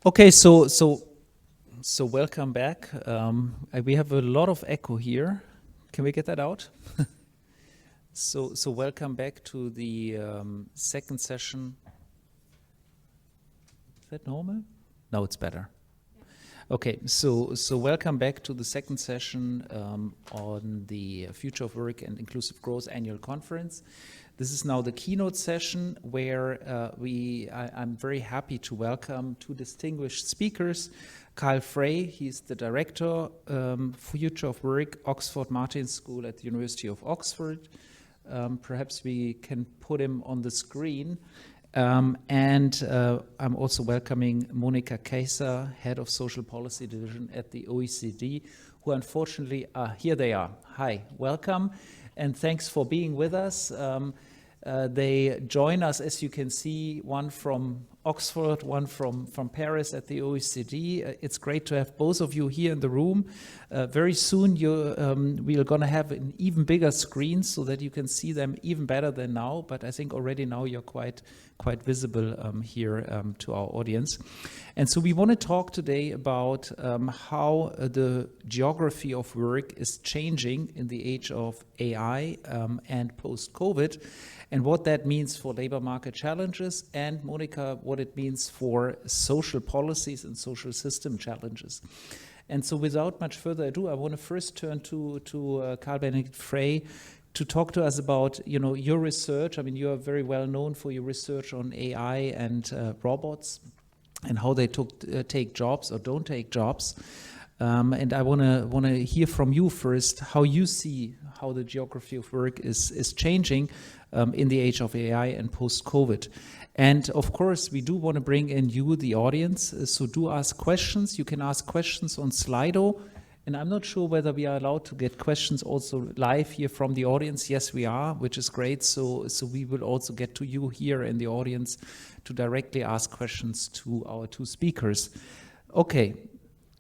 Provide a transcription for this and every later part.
Okay, so welcome back. We have a lot of echo here. Can we get that out? So welcome back to the second session. Is that normal? No, it's better. Okay, so welcome back to the second session on the Future of Work and Inclusive Growth Annual Conference. This is now the keynote session where I'm very happy to welcome two distinguished speakers. Carl Frey, he's the Director, Future of Work, Oxford Martin School at the University of Oxford. Perhaps we can put him on the screen. And I'm also welcoming Monica Kaiser, Head of Social Policy Division at the OECD, who unfortunately, here they are. Hi, welcome, and thanks for being with us. They join us, as you can see, one from Oxford, one from Paris at the OECD. It's great to have both of you here in the room. Very soon we are going to have an even bigger screen so that you can see them even better than now, but I think already now you're quite visible here to our audience. And so we want to talk today about how the geography of work is changing in the age of AI and post-COVID, and what that means for labor market challenges, and Monica, what it means for social policies and social system challenges. And so without much further ado, I want to first turn to Carl Benedikt Frey to talk to us about, your research. I mean, you are very well known for your research on AI and robots and how they take jobs or don't take jobs. And I want to hear from you first how you see how the geography of work is changing in the age of AI and post-COVID. And of course, we do want to bring in you, the audience, so do ask questions. You can ask questions on Slido. And I'm not sure whether we are allowed to get questions also live here from the audience. Yes, we are, which is great. So we will also get to you here in the audience to directly ask questions to our two speakers. Okay,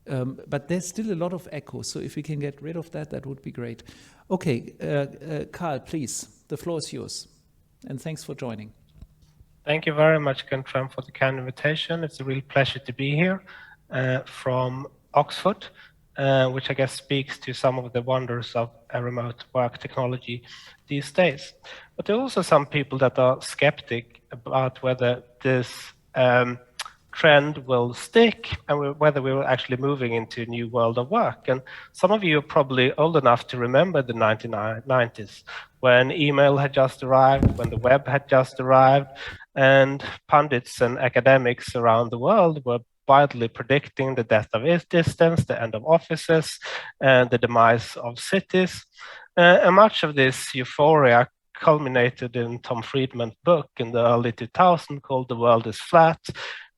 but there's still a lot of echo. So if we can get rid of that, that would be great. Okay, Carl, please, the floor is yours. And thanks for joining. Thank you very much, Guntram, for the kind invitation. It's a real pleasure to be here from Oxford, which I guess speaks to some of the wonders of remote work technology these days. But there are also some people that are skeptic about whether this trend will stick and whether we're actually moving into a new world of work. And some of you are probably old enough to remember the 1990s, when email had just arrived, when the web had just arrived, and pundits and academics around the world were widely predicting the death of distance, the end of offices, and the demise of cities. And much of this euphoria culminated in Tom Friedman's book in the early 2000s called The World is Flat,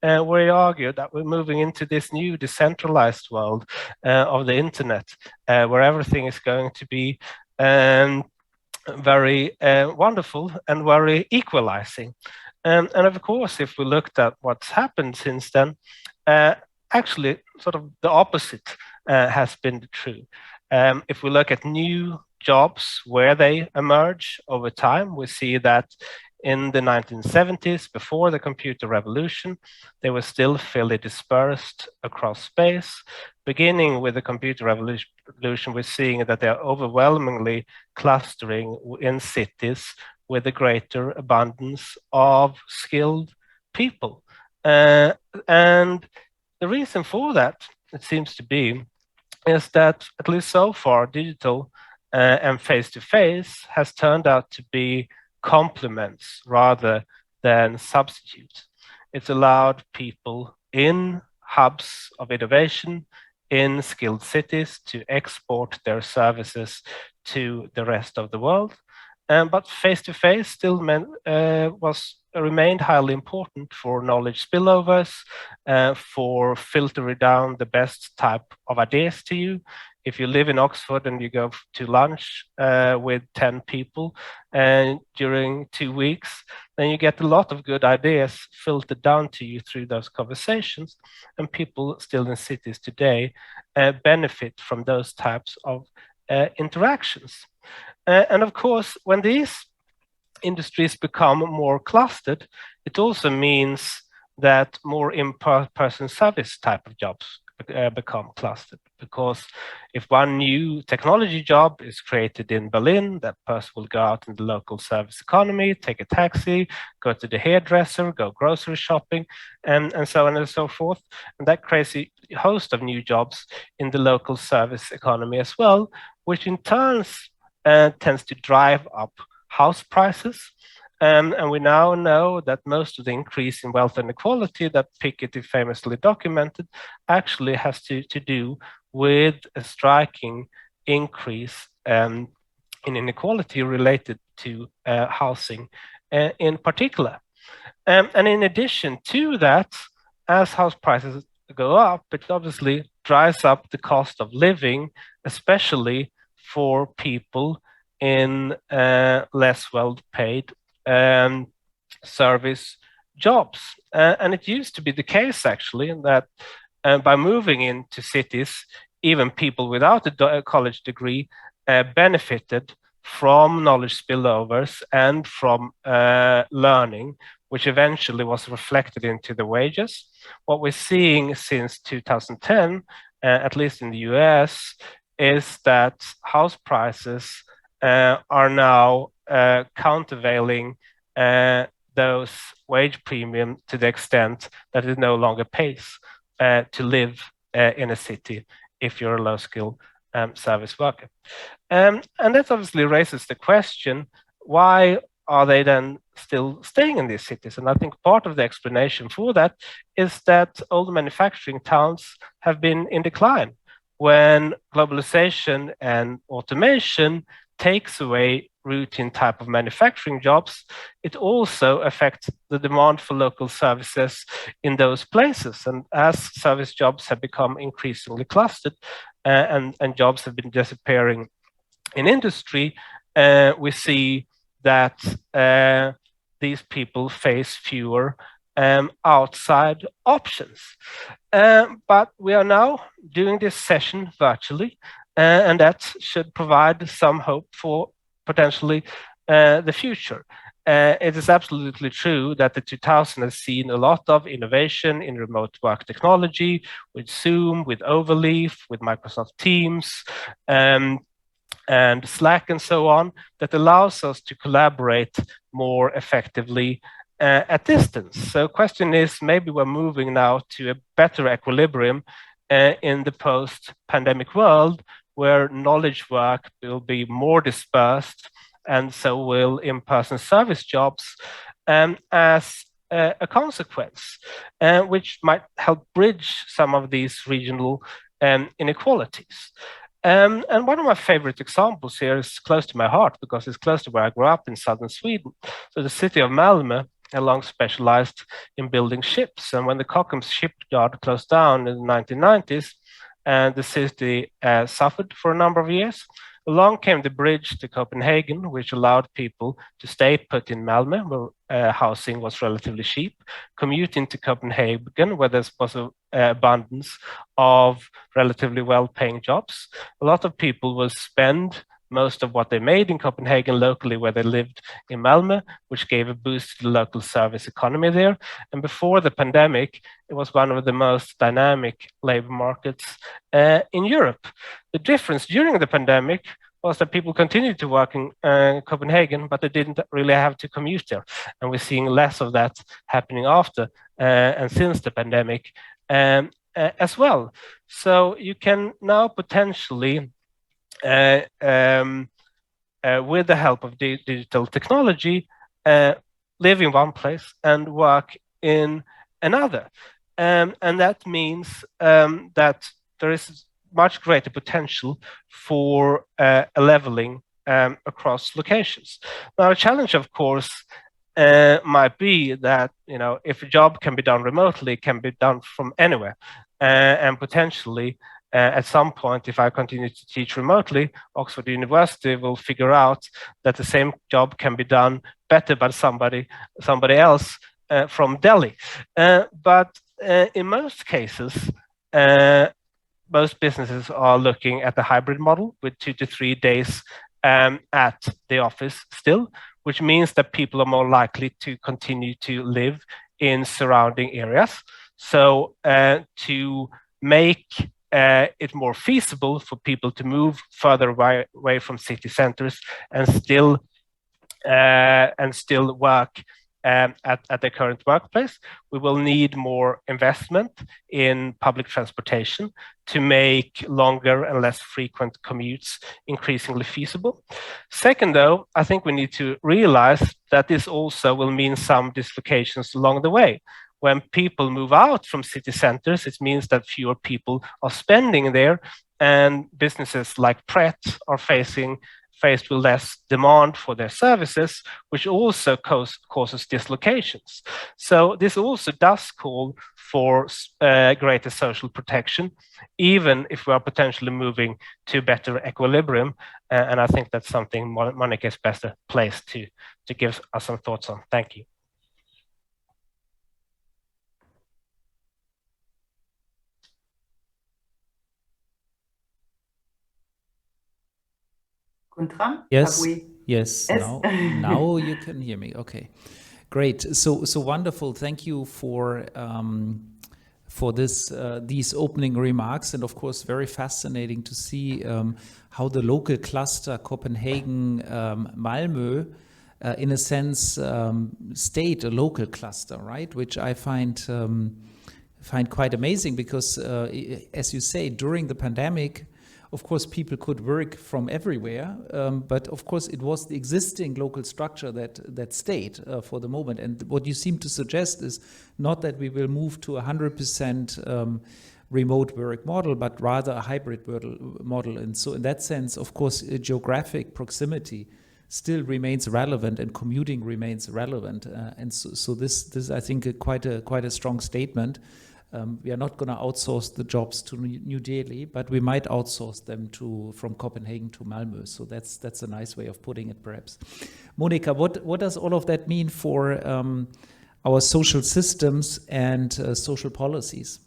where he argued that we're moving into this new decentralized world of the internet, where everything is going to be very wonderful and very equalizing. And of course, if we looked at what's happened since then, actually sort of the opposite has been true. If we look at new jobs, where they emerge over time, we see that in the 1970s, before the computer revolution, they were still fairly dispersed across space. Beginning with the computer revolution, we're seeing that they're overwhelmingly clustering in cities with a greater abundance of skilled people. And the reason for that, it seems to be, is that at least so far, digital and face-to-face has turned out to be complements rather than substitutes. It's allowed people in hubs of innovation, in skilled cities, to export their services to the rest of the world. But face-to-face still remained highly important for knowledge spillovers, for filtering down the best type of ideas to you. If you live in Oxford and you go to lunch with 10 people during 2 weeks, then you get a lot of good ideas filtered down to you through those conversations. And people still in cities today benefit from those types of interactions. And of course, when these industries become more clustered, it also means that more in-person service type of jobs become clustered. Because if one new technology job is created in Berlin, that person will go out in the local service economy, take a taxi, go to the hairdresser, go grocery shopping, and so on and so forth. And that creates a host of new jobs in the local service economy as well, which in turn tends to drive up house prices. And we now know that most of the increase in wealth inequality that Piketty famously documented actually has to do with a striking increase in inequality related to housing in particular. And in addition to that, as house prices go up, it obviously drives up the cost of living, especially for people in less well-paid service jobs. And it used to be the case, actually, that by moving into cities, even people without a college degree benefited from knowledge spillovers and from learning, which eventually was reflected into the wages. What we're seeing since 2010, at least in the US, is that house prices are now countervailing those wage premium to the extent that it no longer pays to live in a city if you're a low-skill service worker. And that obviously raises the question, why are they then still staying in these cities? And I think part of the explanation for that is that old manufacturing towns have been in decline. When globalization and automation takes away routine type of manufacturing jobs, it also affects the demand for local services in those places. And as service jobs have become increasingly clustered and jobs have been disappearing in industry, we see that these people face fewer outside options. But we are now doing this session virtually, and that should provide some hope for potentially the future. It is absolutely true that the 2000s has seen a lot of innovation in remote work technology, with Zoom, with Overleaf, with Microsoft Teams, and Slack and so on, that allows us to collaborate more effectively at distance. So the question is, maybe we're moving now to a better equilibrium in the post-pandemic world, where knowledge work will be more dispersed, and so will in-person service jobs as a consequence, which might help bridge some of these regional inequalities. And one of my favorite examples here is close to my heart because it's close to where I grew up in southern Sweden. So the city of Malmö had long specialized in building ships. And when the Kockums shipyard closed down in the 1990s, and the city suffered for a number of years, along came the bridge to Copenhagen, which allowed people to stay put in Malmö, where housing was relatively cheap, commuting to Copenhagen, where there was an abundance of relatively well-paying jobs. A lot of people will spend most of what they made in Copenhagen locally where they lived in Malmö, which gave a boost to the local service economy there. And before the pandemic, it was one of the most dynamic labor markets in Europe. The difference during the pandemic was that people continued to work in Copenhagen, but they didn't really have to commute there. And we're seeing less of that happening after and since the pandemic as well. So you can now potentially with the help of digital technology, live in one place and work in another. And that means that there is much greater potential for a leveling across locations. Now, a challenge, of course, might be that, if a job can be done remotely, it can be done from anywhere. And potentially, at some point, if I continue to teach remotely, Oxford University will figure out that the same job can be done better by somebody else from Delhi. But in most cases, most businesses are looking at the hybrid model with 2 to 3 days at the office still, which means that people are more likely to continue to live in surrounding areas. So to make it more feasible for people to move further away from city centers and still work at their current workplace, we will need more investment in public transportation to make longer and less frequent commutes increasingly feasible. Second, though, I think we need to realize that this also will mean some dislocations along the way. When people move out from city centers, it means that fewer people are spending there, and businesses like Pret are faced with less demand for their services, which also causes dislocations. So this also does call for greater social protection, even if we are potentially moving to better equilibrium. And I think that's something Monica is best placed to give us some thoughts on. Thank you. Yes, yes. Now you can hear me. Okay, great. So wonderful. Thank you for this these opening remarks, and of course, very fascinating to see how the local cluster Copenhagen, Malmö, in a sense, stayed a local cluster, right? Which I find quite amazing because, as you say, during the pandemic, of course, people could work from everywhere, but of course, it was the existing local structure that stayed for the moment. And what you seem to suggest is not that we will move to 100% remote work model, but rather a hybrid model. And so, in that sense, of course, geographic proximity still remains relevant, and commuting remains relevant. And so, this I think quite a strong statement. We are not going to outsource the jobs to New Delhi, but we might outsource them from Copenhagen to Malmö. So that's a nice way of putting it, perhaps. Monica, what does all of that mean for our social systems and social policies?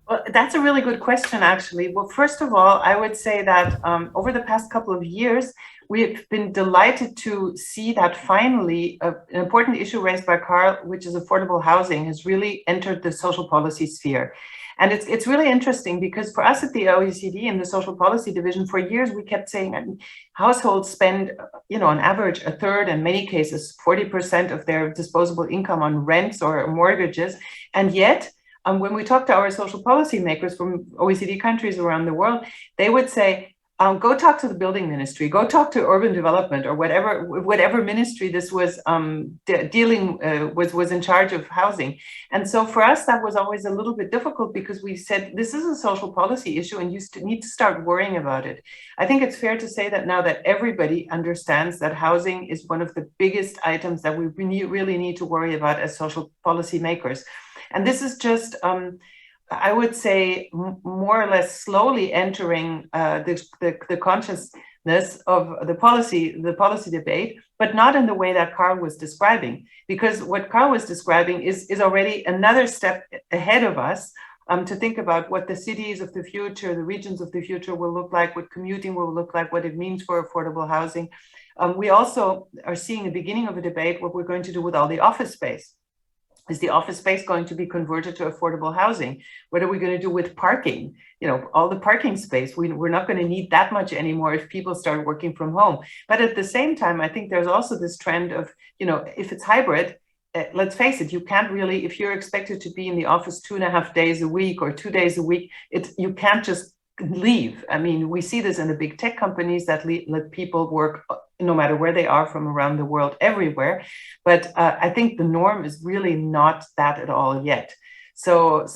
Well, that's a really good question, actually. Well, first of all, I would say that over the past couple of years, we've been delighted to see that finally an important issue raised by Carl, which is affordable housing, has really entered the social policy sphere. And it's really interesting because for us at the OECD in the social policy division, for years we kept saying households spend, on average, a third, in many cases, 40% of their disposable income on rents or mortgages. And yet, when we talk to our social policy makers from OECD countries around the world, they would say, go talk to the building ministry, go talk to urban development, or whatever ministry this was was in charge of housing. And so for us, that was always a little bit difficult because we said, this is a social policy issue and you need to start worrying about it. I think it's fair to say that now that everybody understands that housing is one of the biggest items that we really need to worry about as social policy makers. And this is just, I would say, more or less slowly entering the consciousness of the policy debate, but not in the way that Carl was describing. Because what Carl was describing is already another step ahead of us to think about what the cities of the future, the regions of the future will look like, what commuting will look like, what it means for affordable housing. We also are seeing the beginning of a debate what we're going to do with all the office space. Is the office space going to be converted to affordable housing? What are we going to do with parking? All the parking space, we're not going to need that much anymore if people start working from home. But at the same time, I think there's also this trend of, if it's hybrid, let's face it, you can't really, if you're expected to be in the office 2.5 days a week or 2 days a week, you can't just leave. I mean, we see this in the big tech companies that let people work no matter where they are from around the world, everywhere. But I think the norm is really not that at all yet. So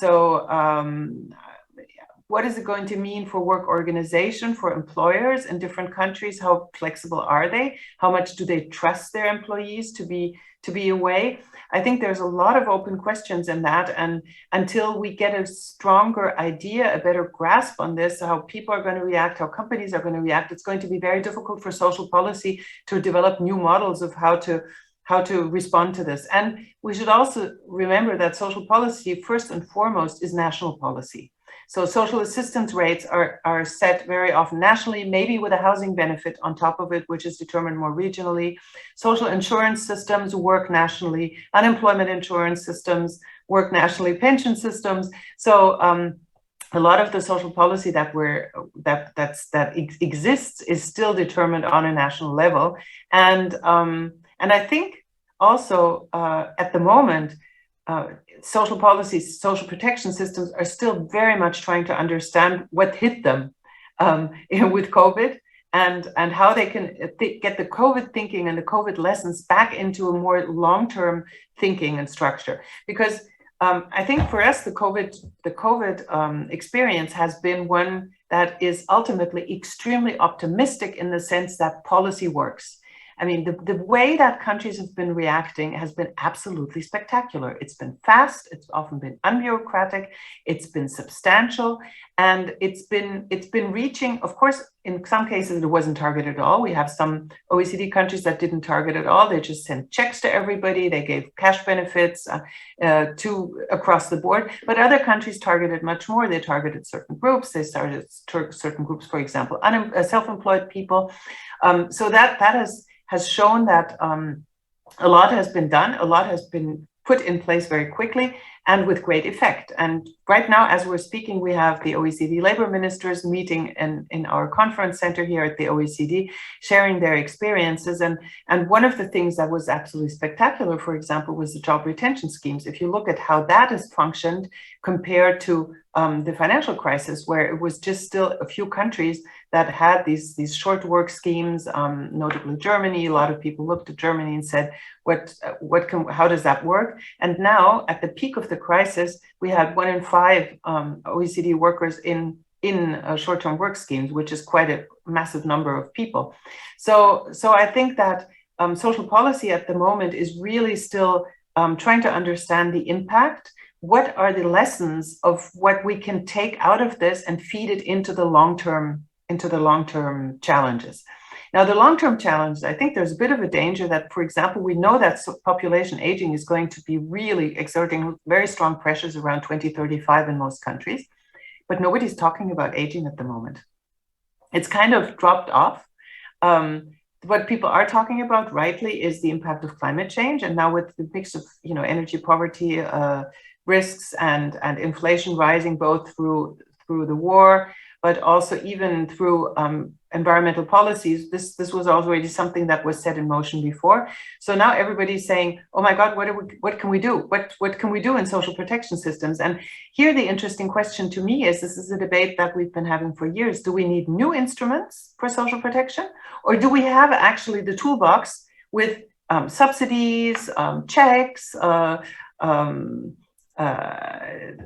what is it going to mean for work organization, for employers in different countries? How flexible are they? How much do they trust their employees to be away? I think there's a lot of open questions in that. And until we get a stronger idea, a better grasp on this, how people are going to react, how companies are going to react, it's going to be very difficult for social policy to develop new models of how to respond to this. And we should also remember that social policy, first and foremost, is national policy. So social assistance rates are set very often nationally, maybe with a housing benefit on top of it, which is determined more regionally. Social insurance systems work nationally, unemployment insurance systems work nationally, pension systems. So a lot of the social policy that exists is still determined on a national level, and I think also at the moment, social policies, social protection systems are still very much trying to understand what hit them with COVID, and how they can get the COVID thinking and the COVID lessons back into a more long-term thinking and structure. Because I think for us, the COVID experience has been one that is ultimately extremely optimistic in the sense that policy works. I mean, the way that countries have been reacting has been absolutely spectacular. It's been fast, it's often been unbureaucratic, it's been substantial, and it's been reaching, of course, in some cases it wasn't targeted at all. We have some OECD countries that didn't target at all. They just sent checks to everybody, they gave cash benefits across the board, but other countries targeted much more. They targeted certain groups, they started certain groups, for example, self-employed people. So that has shown that a lot has been done, a lot has been put in place very quickly and with great effect. And right now, as we're speaking, we have the OECD labor ministers meeting in our conference center here at the OECD, sharing their experiences. And one of the things that was absolutely spectacular, for example, was the job retention schemes. If you look at how that has functioned compared to the financial crisis, where it was just still a few countries that had these short work schemes, notably Germany. A lot of people looked at Germany and said, how does that work? And now, at the peak of the crisis, we had 1 in 5 OECD workers in short-term work schemes, which is quite a massive number of people. So I think that social policy at the moment is really still trying to understand the impact. What are the lessons of what we can take out of this and feed it into the long-term challenges? Now, the long-term challenges, I think there's a bit of a danger that, for example, we know that population aging is going to be really exerting very strong pressures around 2035 in most countries, but nobody's talking about aging at the moment. It's kind of dropped off. What people are talking about rightly is the impact of climate change. And now with the mix of, energy poverty, risks and inflation rising both through the war, but also even through environmental policies, this was already something that was set in motion before. So now everybody's saying, oh my God, what can we do? What can we do in social protection systems? And here the interesting question to me is, this is a debate that we've been having for years. Do we need new instruments for social protection? Or do we have actually the toolbox with subsidies, checks,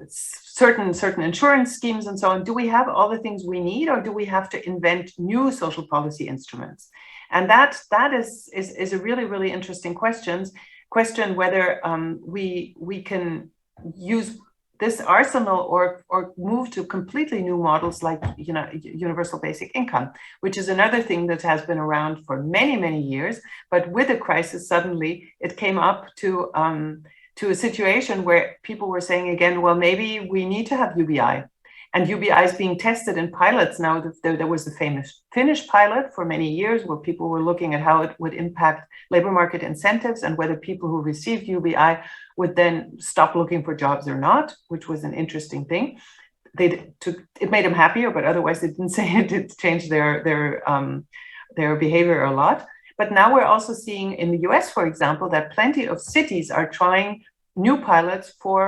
certain insurance schemes and so on? Do we have all the things we need, or do we have to invent new social policy instruments? And that is a really, really interesting question whether we can use this arsenal or move to completely new models like universal basic income, which is another thing that has been around for many, many years, but with the crisis suddenly it came up to a situation where people were saying again, well, maybe we need to have UBI. And UBI is being tested in pilots now. There was the famous Finnish pilot for many years where people were looking at how it would impact labor market incentives and whether people who received UBI would then stop looking for jobs or not, which was an interesting thing. It made them happier, but otherwise it didn't say it did change their behavior a lot. But now we're also seeing in the US, for example, that plenty of cities are trying new pilots for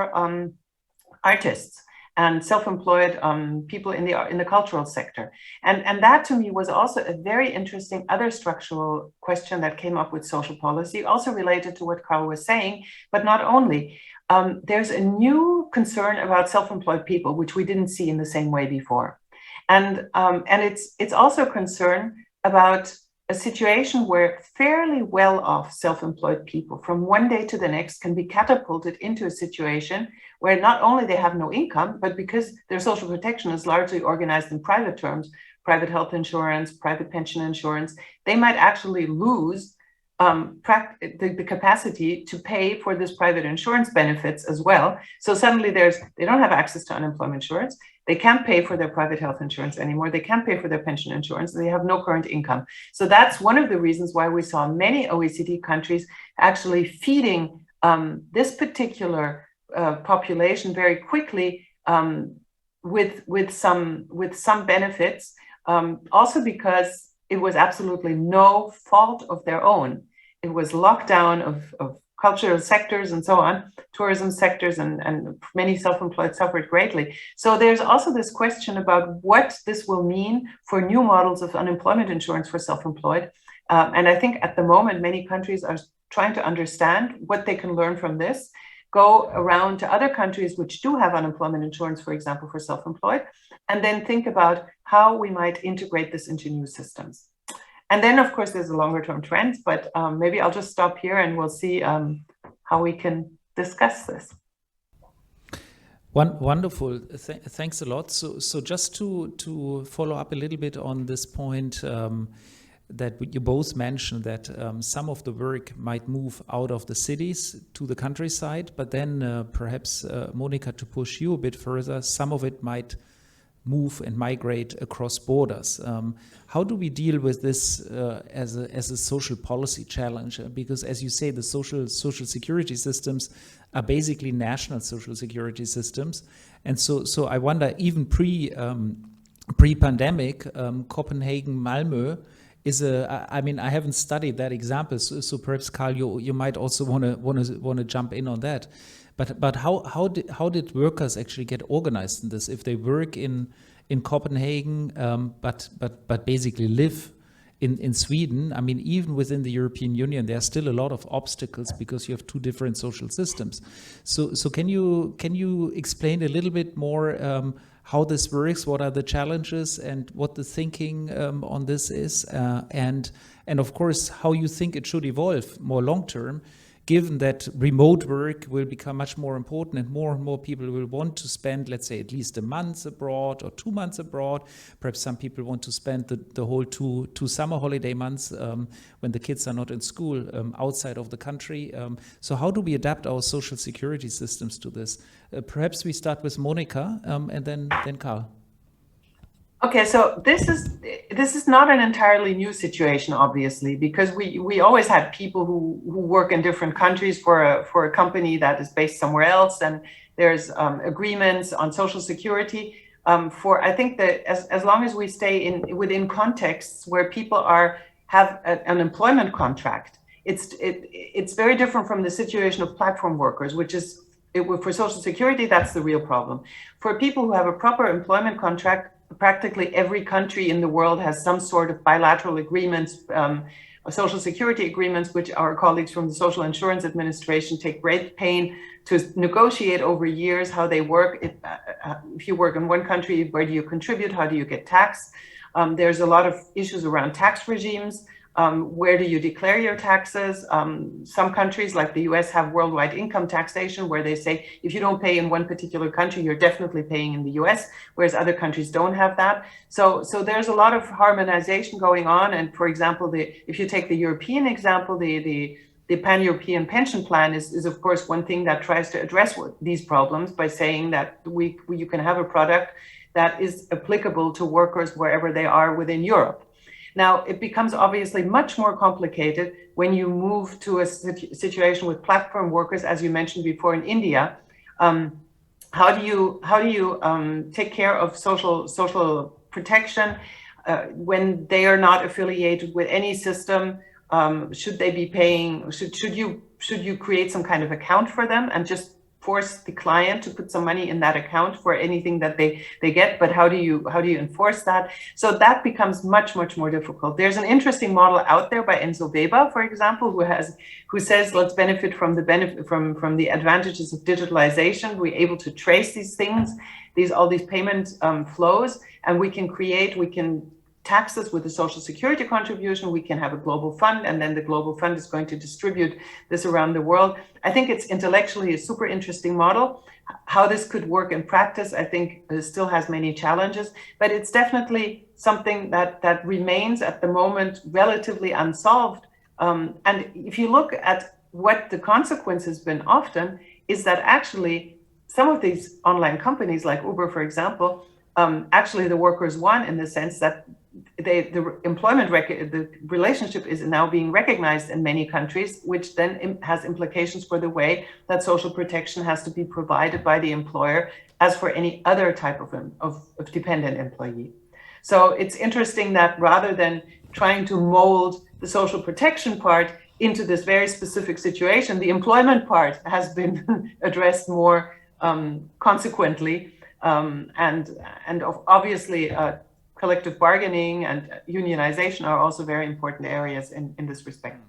artists and self-employed people in the cultural sector. And that to me was also a very interesting other structural question that came up with social policy, also related to what Carl was saying, but not only. There's a new concern about self-employed people, which we didn't see in the same way before. And it's also a concern about a situation where fairly well-off self-employed people from one day to the next can be catapulted into a situation where not only they have no income, but because their social protection is largely organized in private terms, private health insurance, private pension insurance, they might actually lose the capacity to pay for this private insurance benefits as well. So suddenly they don't have access to unemployment insurance. They can't pay for their private health insurance anymore. They can't pay for their pension insurance. They have no current income. So that's one of the reasons why we saw many OECD countries actually feeding this particular population very quickly with some benefits. Also because it was absolutely no fault of their own. It was lockdown of cultural sectors and so on, tourism sectors, and many self-employed suffered greatly. So there's also this question about what this will mean for new models of unemployment insurance for self-employed. And I think at the moment, many countries are trying to understand what they can learn from this, go around to other countries which do have unemployment insurance, for example, for self-employed, and then think about how we might integrate this into new systems. And then, of course, there's a longer term trend, but maybe I'll just stop here and we'll see how we can discuss this. Wonderful. Thanks a lot. So just to follow up a little bit on this point that you both mentioned, that some of the work might move out of the cities to the countryside, but then perhaps, Monica, to push you a bit further, some of it might move and migrate across borders. How do we deal with this as a social policy challenge? Because, as you say, the social security systems are basically national social security systems, and so I wonder, even pre-pandemic, Copenhagen, Malmö is I mean, I haven't studied that example, so perhaps Carl, you might also want to jump in on that. But how did workers actually get organized in this? If they work in Copenhagen, but basically live in Sweden, I mean, even within the European Union, there are still a lot of obstacles because you have two different social systems. So can you explain a little bit more how this works? What are the challenges and what the thinking on this is, and of course how you think it should evolve more long term, given that remote work will become much more important and more people will want to spend, let's say, at least a month abroad or 2 months abroad. Perhaps some people want to spend the whole two summer holiday months when the kids are not in school outside of the country. So how do we adapt our social security systems to this? Perhaps we start with Monica and then Carl. Okay, so this is not an entirely new situation, obviously, because we always had people who work in different countries for a company that is based somewhere else, and there's agreements on social security. I think that as long as we stay within contexts where people have an employment contract, it's very different from the situation of platform workers, which is for social security, that's the real problem. For people who have a proper employment contract, practically every country in the world has some sort of bilateral agreements, social security agreements, which our colleagues from the Social Insurance Administration take great pain to negotiate over years how they work. If you work in one country, where do you contribute? How do you get taxed? There's a lot of issues around tax regimes. Where do you declare your taxes? Some countries like the US have worldwide income taxation, where they say if you don't pay in one particular country, you're definitely paying in the US, whereas other countries don't have that. So there's a lot of harmonization going on. And for example, if you take the European example, the Pan-European pension plan is of course one thing that tries to address these problems by saying that you can have a product that is applicable to workers wherever they are within Europe. Now, it becomes obviously much more complicated when you move to a situation with platform workers, as you mentioned before, in India. How do you take care of social protection when they are not affiliated with any system? Should they be paying? Should you create some kind of account for them and just force the client to put some money in that account for anything that they get? But how do you enforce that? So that becomes much more difficult. There's an interesting model out there by Enzo Weber, for example, who says let's benefit from the advantages of digitalization. We're able to trace these things, all these payment flows, and we can tax us with a social security contribution. We can have a global fund, and then the global fund is going to distribute this around the world. I think it's intellectually a super interesting model. How this could work in practice, I think, still has many challenges, but it's definitely something that remains at the moment relatively unsolved And if you look at what the consequence has been often, is that actually some of these online companies like Uber, for example, actually the workers won in the sense that the relationship is now being recognized in many countries, which then has implications for the way that social protection has to be provided by the employer as for any other type of dependent employee. So it's interesting that rather than trying to mold the social protection part into this very specific situation, the employment part has been addressed more consequently, and obviously collective bargaining and unionization are also very important areas in this respect.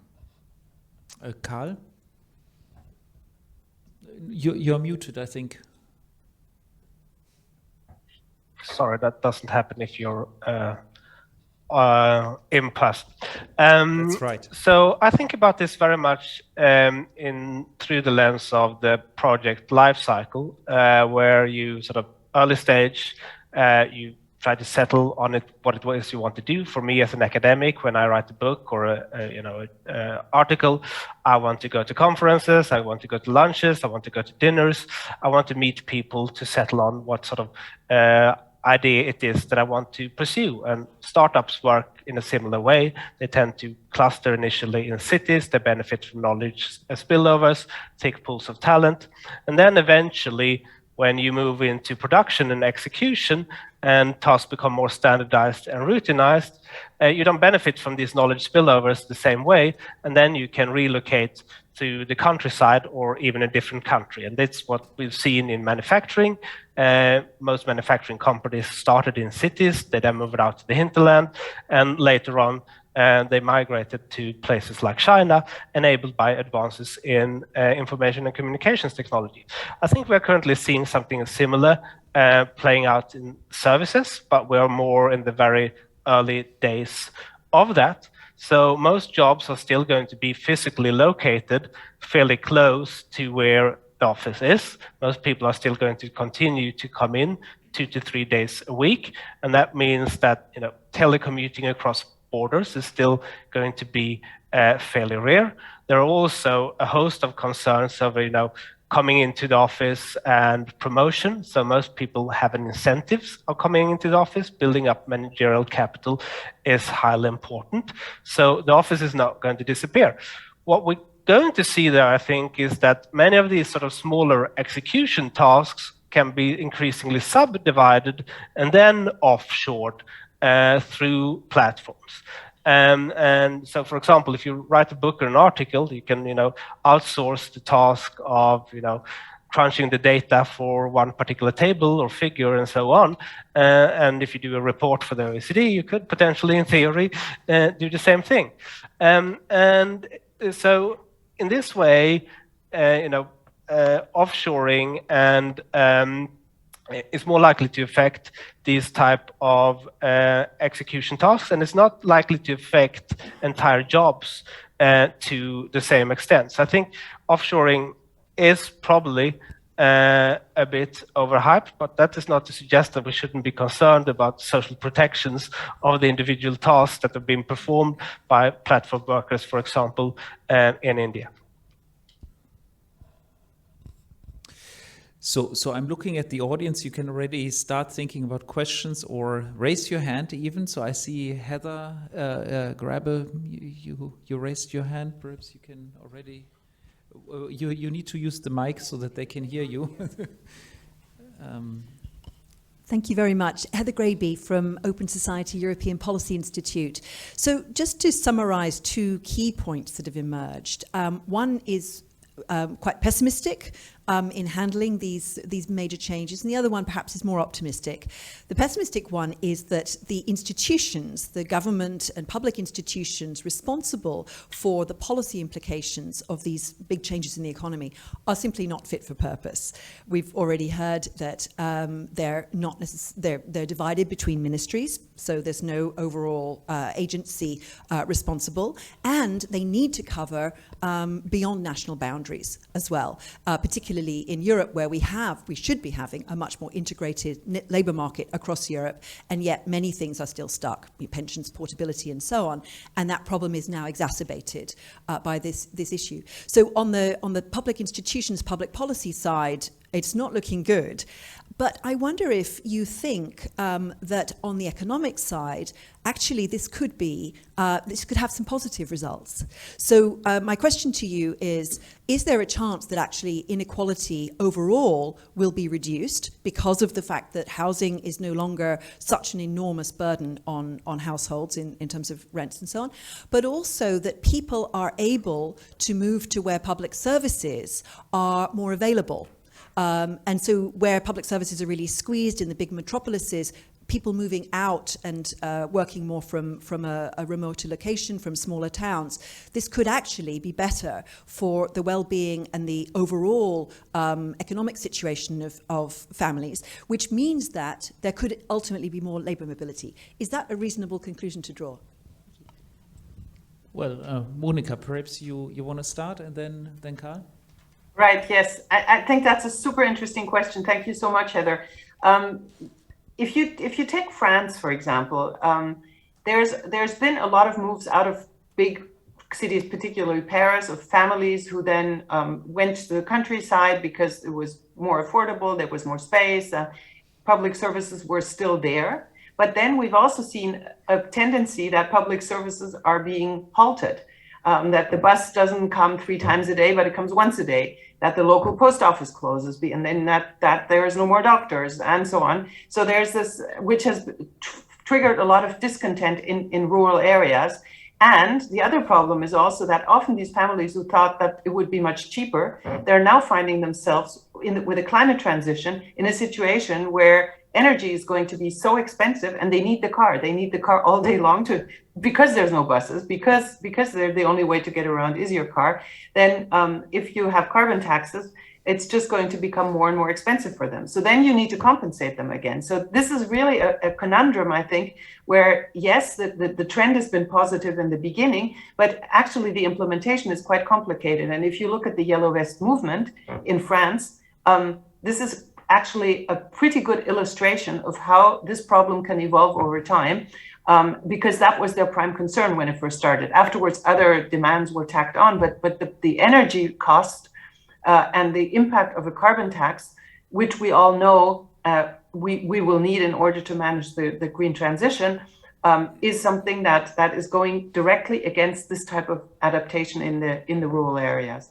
Carl, you're muted, I think. Sorry, that doesn't happen if you're in person. That's right. So I think about this very much through the lens of the project lifecycle, where you sort of early stage, you try to settle on what it was you want to do. For me as an academic, when I write a book or a article, I want to go to conferences, I want to go to lunches, I want to go to dinners, I want to meet people to settle on what sort of idea it is that I want to pursue. And startups work in a similar way. They tend to cluster initially in cities, they benefit from knowledge spillovers, thick pools of talent, and then eventually when you move into production and execution and tasks become more standardized and routinized, you don't benefit from these knowledge spillovers the same way, and then you can relocate to the countryside or even a different country. And that's what we've seen in manufacturing. Most manufacturing companies started in cities, they then moved out to the hinterland, and later on they migrated to places like China, enabled by advances in information and communications technology. I think we're currently seeing something similar playing out in services, but we're more in the very early days of that. So most jobs are still going to be physically located fairly close to where the office is. Most people are still going to continue to come in 2 to 3 days a week, and that means that telecommuting across borders is still going to be fairly rare. There are also a host of concerns over coming into the office and promotion. So most people have an incentives of coming into the office. Building up managerial capital is highly important. So the office is not going to disappear. What we're going to see there, I think, is that many of these sort of smaller execution tasks can be increasingly subdivided and then offshored through platforms. And so, for example, if you write a book or an article, you can outsource the task of crunching the data for one particular table or figure and so on. And if you do a report for the OECD, you could potentially, in theory, do the same thing. And so, in this way, offshoring and is more likely to affect these type of execution tasks, and it's not likely to affect entire jobs to the same extent. So I think offshoring is probably a bit overhyped, but that is not to suggest that we shouldn't be concerned about social protections of the individual tasks that have been performed by platform workers, for example, in India. So I'm looking at the audience. You can already start thinking about questions or raise your hand even. So I see Heather Grabbe, you raised your hand. Perhaps you can already, you need to use the mic so that they can hear you. Thank you very much. Heather Grabbe from Open Society European Policy Institute. So just to summarize 2 key points that have emerged. One is quite pessimistic in handling these major changes, and the other one perhaps is more optimistic. The pessimistic one is that the institutions, the government and public institutions responsible for the policy implications of these big changes in the economy are simply not fit for purpose. We've already heard that they're divided between ministries, so there's no overall agency responsible, and they need to cover beyond national boundaries as well, particularly particularly in Europe, where we should be having a much more integrated labour market across Europe, and yet many things are still stuck, pensions, portability, and so on. And that problem is now exacerbated by this issue. So on the public institutions, public policy side, it's not looking good. But I wonder if you think that on the economic side, actually this could have some positive results. So my question to you is there a chance that actually inequality overall will be reduced because of the fact that housing is no longer such an enormous burden on households in terms of rents and so on, but also that people are able to move to where public services are more available? And so where public services are really squeezed in the big metropolises, people moving out and working more from a remote location, from smaller towns, this could actually be better for the well-being and the overall economic situation of families, which means that there could ultimately be more labour mobility. Is that a reasonable conclusion to draw? Well, Monica, perhaps you want to start, and then Carl? Right, yes. I think that's a super interesting question. Thank you so much, Heather. If you take France, for example, there's been a lot of moves out of big cities, particularly Paris, of families who then went to the countryside because it was more affordable, there was more space, public services were still there. But then we've also seen a tendency that public services are being halted. That the bus doesn't come 3 times a day, but it comes once a day, that the local post office closes, and then that there is no more doctors, and so on. So there's this, which has triggered a lot of discontent in rural areas. And the other problem is also that often these families who thought that it would be much cheaper, they're now finding themselves with a climate transition in a situation where energy is going to be so expensive, and they need the car. They need the car all day long because there's no buses, because they're the only way to get around is your car. Then if you have carbon taxes, it's just going to become more and more expensive for them. So then you need to compensate them again. So this is really a conundrum, I think, where yes, the trend has been positive in the beginning, but actually the implementation is quite complicated. And if you look at the Yellow Vest movement in France, this is actually a pretty good illustration of how this problem can evolve over time, because that was their prime concern when it first started. Afterwards, other demands were tacked on, but the energy cost and the impact of a carbon tax, which we all know we will need in order to manage the green transition, is something that is going directly against this type of adaptation in the rural areas.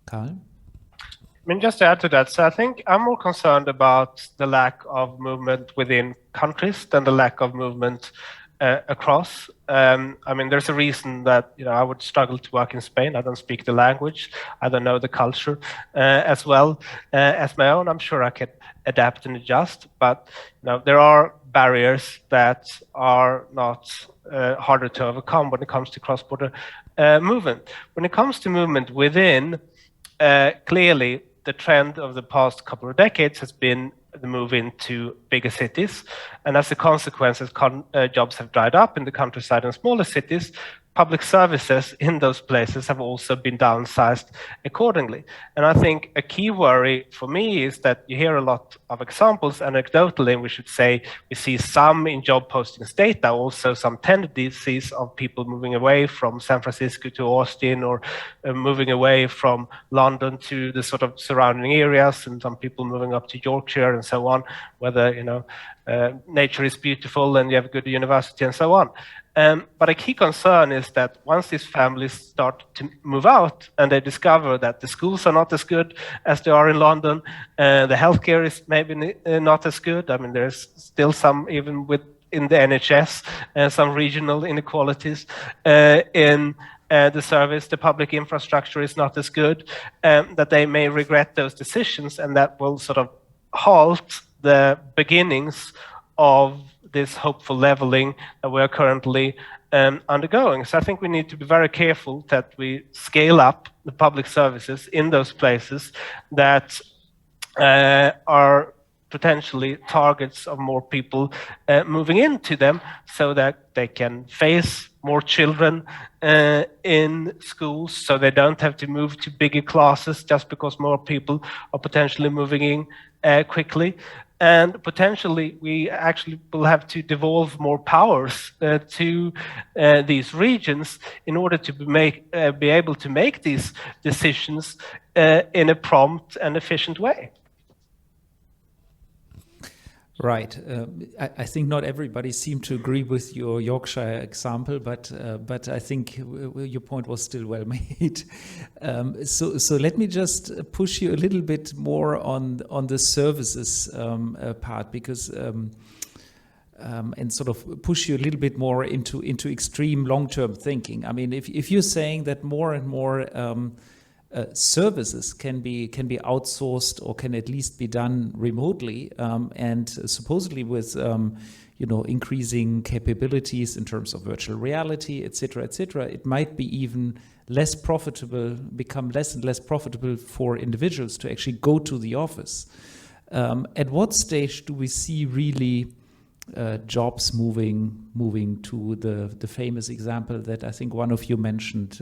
Carl? I mean, just to add to that, so I think I'm more concerned about the lack of movement within countries than the lack of movement across. I mean, there's a reason that I would struggle to work in Spain. I don't speak the language. I don't know the culture as well as my own. I'm sure I could adapt and adjust, but there are barriers that are not harder to overcome when it comes to cross-border movement. When it comes to movement within, clearly, the trend of the past couple of decades has been the move into bigger cities. And as a consequence, as jobs have dried up in the countryside and smaller cities, public services in those places have also been downsized accordingly. And I think a key worry for me is that you hear a lot of examples, anecdotally, and we should say we see some in job postings data, also some tendencies of people moving away from San Francisco to Austin, or moving away from London to the sort of surrounding areas, and some people moving up to Yorkshire and so on, whether nature is beautiful and you have a good university and so on. But a key concern is that once these families start to move out and they discover that the schools are not as good as they are in London, the healthcare is maybe not as good. I mean, there's still some, even in the NHS, some regional inequalities in the service, the public infrastructure is not as good, that they may regret those decisions, and that will sort of halt the beginnings of this hopeful leveling that we are currently undergoing. So I think we need to be very careful that we scale up the public services in those places that are potentially targets of more people moving into them, so that they can face more children in schools, so they don't have to move to bigger classes just because more people are potentially moving in quickly. And potentially, we actually will have to devolve more powers to these regions in order to be able to make these decisions in a prompt and efficient way. Right. I think not everybody seemed to agree with your Yorkshire example, but I think your point was still well made. So let me just push you a little bit more on the services part, because and sort of push you a little bit more into extreme long-term thinking. I mean, if you're saying that more and more services can be outsourced, or can at least be done remotely, and supposedly with increasing capabilities in terms of virtual reality, etc., it might be even less profitable, become less and less profitable for individuals to actually go to the office. At what stage do we see really jobs moving to the famous example that I think one of you mentioned?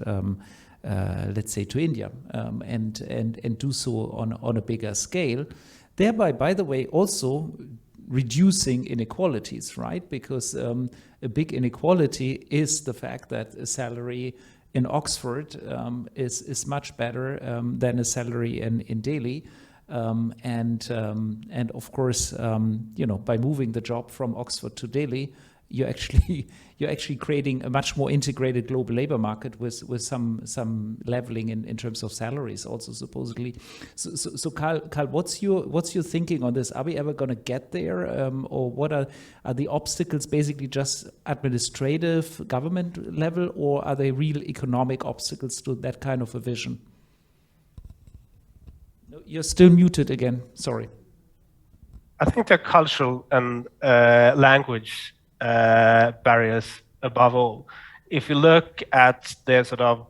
Let's say to India, and do so on a bigger scale, thereby, by the way, also reducing inequalities, right? Because a big inequality is the fact that a salary in Oxford is much better than a salary in Delhi, and of course, by moving the job from Oxford to Delhi, you're actually creating a much more integrated global labor market with some leveling in terms of salaries also, supposedly. So Carl, what's your thinking on this? Are we ever going to get there, or what are the obstacles? Basically, just administrative, government level, or are they real economic obstacles to that kind of a vision? No, you're still muted again. Sorry. I think they're cultural and language barriers above all. If you look at the sort of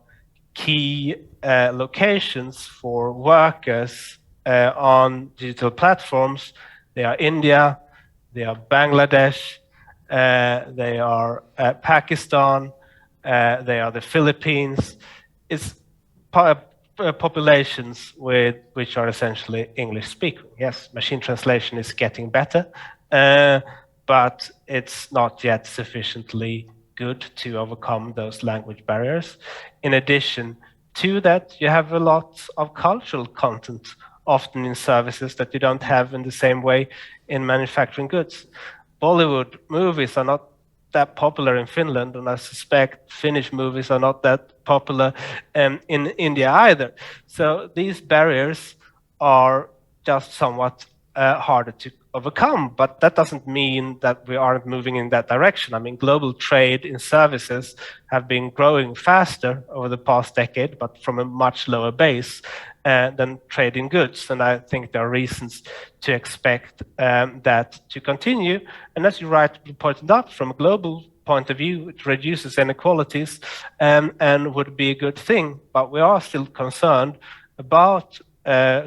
key locations for workers on digital platforms, they are India, they are Bangladesh, they are Pakistan, they are the Philippines. It's populations which are essentially English speaking. Yes, machine translation is getting better, but it's not yet sufficiently good to overcome those language barriers. In addition to that, you have a lot of cultural content, often in services that you don't have in the same way in manufacturing goods. Bollywood movies are not that popular in Finland, and I suspect Finnish movies are not that popular in India either. So these barriers are just somewhat harder to overcome, but that doesn't mean that we aren't moving in that direction. I mean, global trade in services have been growing faster over the past decade, but from a much lower base than trade in goods. And I think there are reasons to expect that to continue. And as you rightly pointed out, from a global point of view, it reduces inequalities and would be a good thing. But we are still concerned about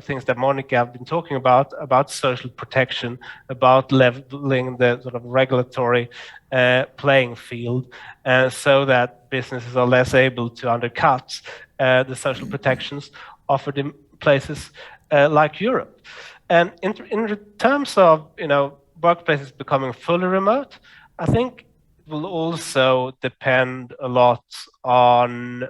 things that Monica have been talking about social protection, about leveling the sort of regulatory playing field, so that businesses are less able to undercut the social protections offered in places like Europe. And in terms of workplaces becoming fully remote, I think it will also depend a lot on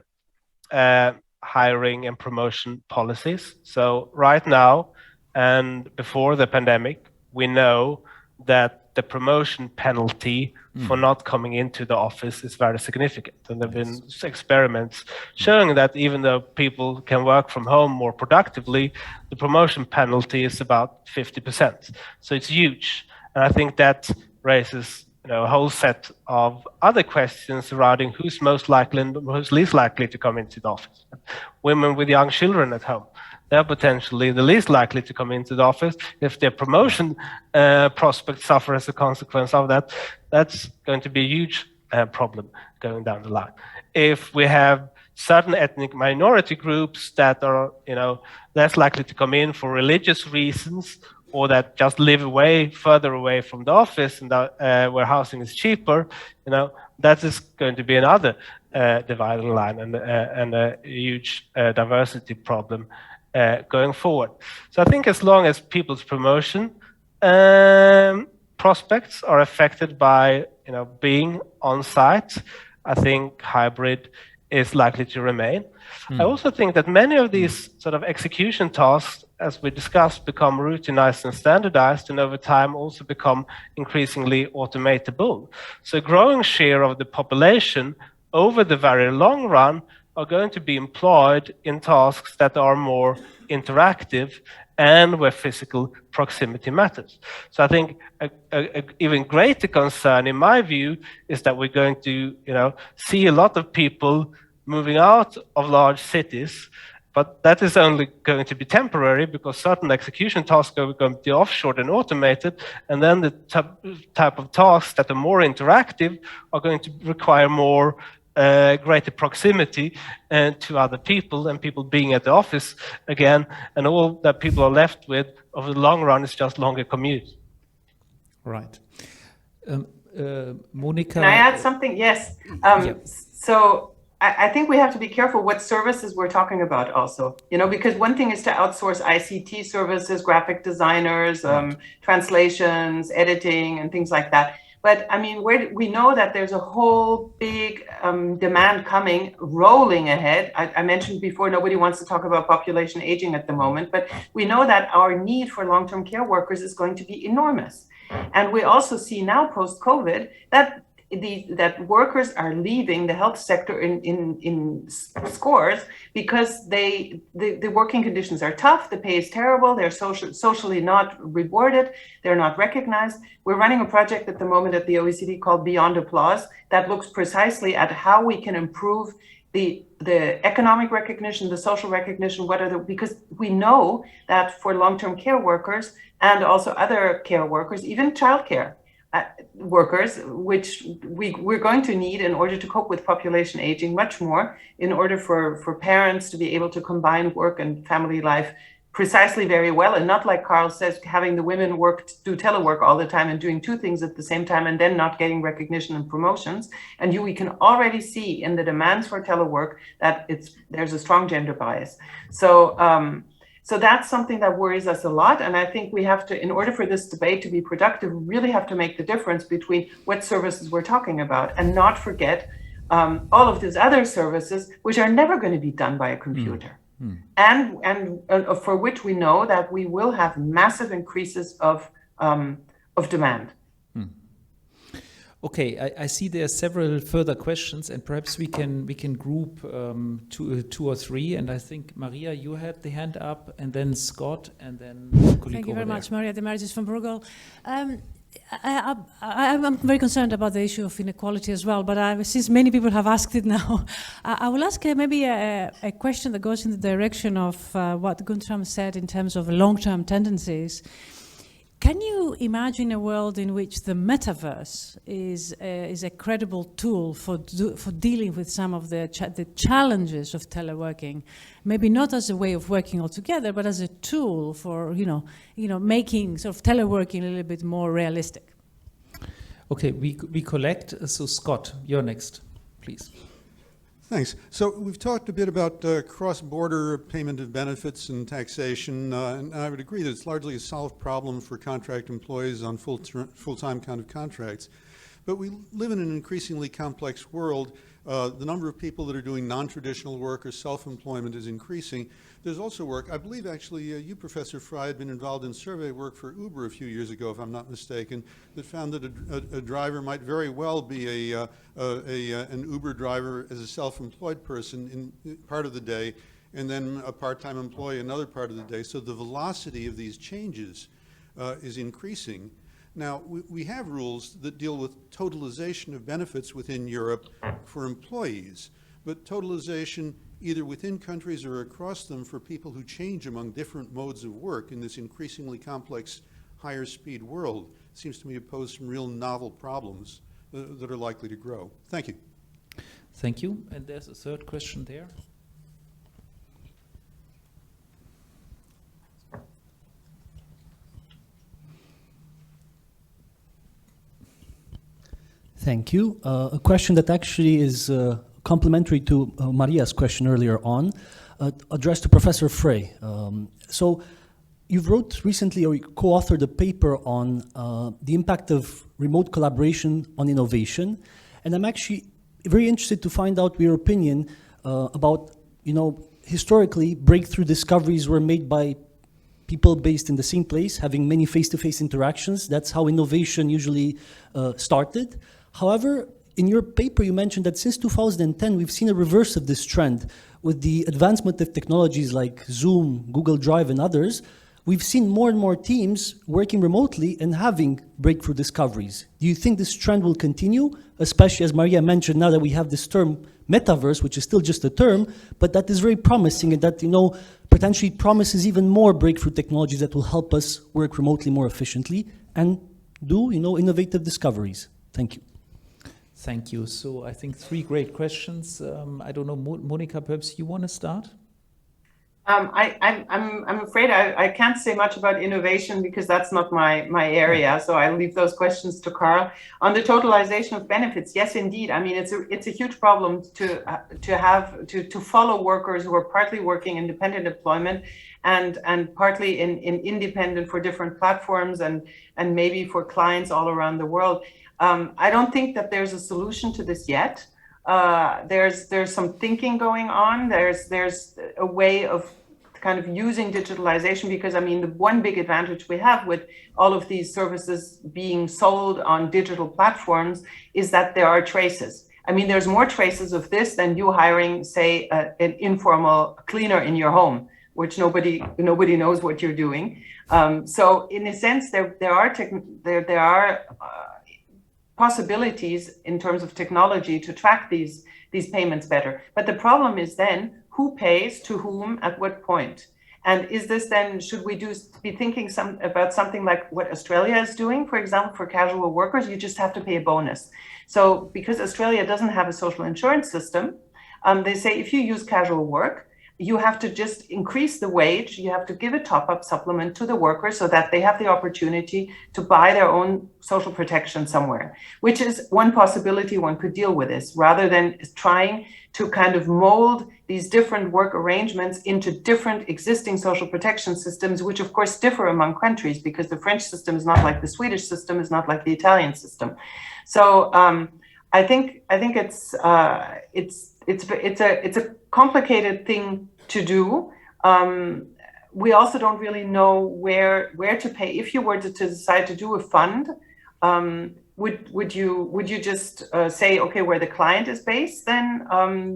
hiring and promotion policies. So right now, and before the pandemic, we know that the promotion penalty for not coming into the office is very significant. And there have been experiments showing that even though people can work from home more productively, the promotion penalty is about 50%. So it's huge. And I think that raises a whole set of other questions surrounding who's most likely and who's least likely to come into the office. Women with young children at home, they're potentially the least likely to come into the office. If their promotion prospects suffer as a consequence of that, that's going to be a huge problem going down the line. If we have certain ethnic minority groups that are less likely to come in for religious reasons, or that just live further away from the office and where housing is cheaper, that is going to be another dividing line and a huge diversity problem going forward. So I think as long as people's promotion prospects are affected by being on site, I think hybrid is likely to remain. I also think that many of these sort of execution tasks, as we discussed, become routinized and standardized, and over time also become increasingly automatable. So a growing share of the population over the very long run are going to be employed in tasks that are more interactive and where physical proximity matters. So I think a even greater concern, in my view, is that we're going to see a lot of people moving out of large cities, but that is only going to be temporary because certain execution tasks are going to be offshored and automated, and then the type of tasks that are more interactive are going to require more greater proximity to other people and people being at the office again, and all that people are left with over the long run is just longer commute. Right. Monica? Can I add something? Yes. So I think we have to be careful what services we're talking about also, because one thing is to outsource ICT services, graphic designers, translations, editing, and things like that. But I mean, we know that there's a whole big demand coming, rolling ahead. I mentioned before, nobody wants to talk about population aging at the moment, but we know that our need for long-term care workers is going to be enormous. And we also see now post-COVID that workers are leaving the health sector in scores because the working conditions are tough, the pay is terrible, they're socially not rewarded, they're not recognized. We're running a project at the moment at the OECD called Beyond Applause that looks precisely at how we can improve the economic recognition, the social recognition, because we know that for long-term care workers and also other care workers, even childcare workers, which we're going to need in order to cope with population aging much more, in order for parents to be able to combine work and family life precisely very well, and not like Carl says, having the women do telework all the time and doing two things at the same time and then not getting recognition and promotions. And we can already see in the demands for telework that there's a strong gender bias. So that's something that worries us a lot. And I think we have to, in order for this debate to be productive, really have to make the difference between what services we're talking about and not forget all of these other services, which are never going to be done by a computer. And for which we know that we will have massive increases of demand. Okay, I see there are several further questions, and perhaps we can group two or three. And I think Maria, you had the hand up, and then Scott, and then Thank you very much, Maria Demargis from Bruegel. I'm very concerned about the issue of inequality as well, but since many people have asked it now, I will ask maybe a question that goes in the direction of what Guntram said in terms of long-term tendencies. Can you imagine a world in which the metaverse is a credible tool for dealing with some of the challenges of teleworking? Maybe not as a way of working altogether, but as a tool for making sort of teleworking a little bit more realistic. Okay, we collect. So Scott, you're next, please. Thanks. So we've talked a bit about cross-border payment of benefits and taxation, and I would agree that it's largely a solved problem for contract employees on full-time kind of contracts. But we live in an increasingly complex world. The number of people that are doing non-traditional work or self-employment is increasing. There's also work, I believe actually you, Professor Fry, had been involved in survey work for Uber a few years ago, if I'm not mistaken, that found that a driver might very well be an Uber driver as a self-employed person in part of the day, and then a part-time employee another part of the day. So the velocity of these changes is increasing. Now, we have rules that deal with totalization of benefits within Europe for employees, but totalization either within countries or across them for people who change among different modes of work in this increasingly complex, higher speed world seems to me to pose some real novel problems that are likely to grow. Thank you. Thank you. And there's a third question there. Thank you. A question that actually is complementary to Maria's question earlier on, addressed to Professor Frey. So you've wrote recently, or you co-authored a paper on the impact of remote collaboration on innovation. And I'm actually very interested to find out your opinion about, historically, breakthrough discoveries were made by people based in the same place, having many face-to-face interactions. That's how innovation usually started. However, in your paper, you mentioned that since 2010, we've seen a reverse of this trend. With the advancement of technologies like Zoom, Google Drive, and others, we've seen more and more teams working remotely and having breakthrough discoveries. Do you think this trend will continue, especially as Maria mentioned, now that we have this term metaverse, which is still just a term, but that is very promising and that, potentially promises even more breakthrough technologies that will help us work remotely more efficiently and do, innovative discoveries? Thank you. Thank you. So I think 3 great questions. I don't know, Monica, perhaps you want to start? I'm afraid I can't say much about innovation because that's not my area. So I leave those questions to Carl. On the totalization of benefits, yes, indeed. I mean, it's a huge problem to follow workers who are partly working in dependent employment and partly in independent for different platforms and maybe for clients all around the world. I don't think that there's a solution to this yet. There's some thinking going on. There's a way of kind of using digitalization because, I mean, the one big advantage we have with all of these services being sold on digital platforms is that there are traces. I mean, there's more traces of this than you hiring, say, an informal cleaner in your home, which nobody knows what you're doing. So in a sense, there are possibilities in terms of technology to track these payments better. But the problem is then who pays to whom at what point? And is this then, should we be thinking about something like what Australia is doing, for example, for casual workers? You just have to pay a bonus. So because Australia doesn't have a social insurance system, they say if you use casual work, you have to just increase the wage. You have to give a top-up supplement to the workers so that they have the opportunity to buy their own social protection somewhere, which is one possibility one could deal with this, rather than trying to kind of mold these different work arrangements into different existing social protection systems, which of course differ among countries because the French system is not like the Swedish system, is not like the Italian system. So I think it's a complicated thing to do. We also don't really know where to pay. If you were to decide to do a fund, would you just say, okay, where the client is based, then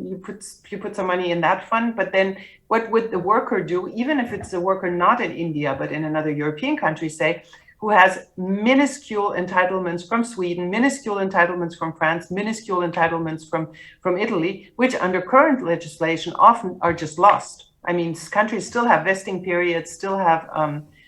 you put some money in that fund, but then what would the worker do, even if it's a worker not in India but in another European country, say, who has minuscule entitlements from Sweden, minuscule entitlements from France, minuscule entitlements from Italy, which under current legislation often are just lost. I mean, countries still have vesting periods, still have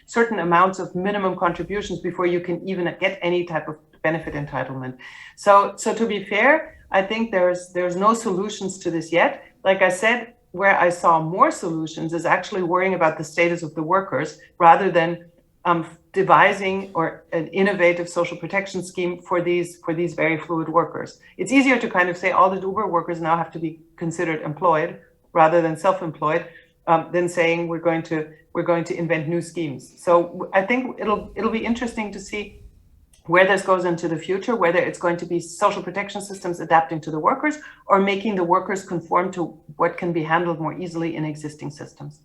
certain amounts of minimum contributions before you can even get any type of benefit entitlement. So to be fair, I think there's no solutions to this yet. Like I said, where I saw more solutions is actually worrying about the status of the workers rather than devising or an innovative social protection scheme for these very fluid workers. It's easier to kind of say all the Uber workers now have to be considered employed rather than self-employed than saying we're going to invent new schemes. So I think it'll be interesting to see where this goes into the future, whether it's going to be social protection systems adapting to the workers or making the workers conform to what can be handled more easily in existing systems.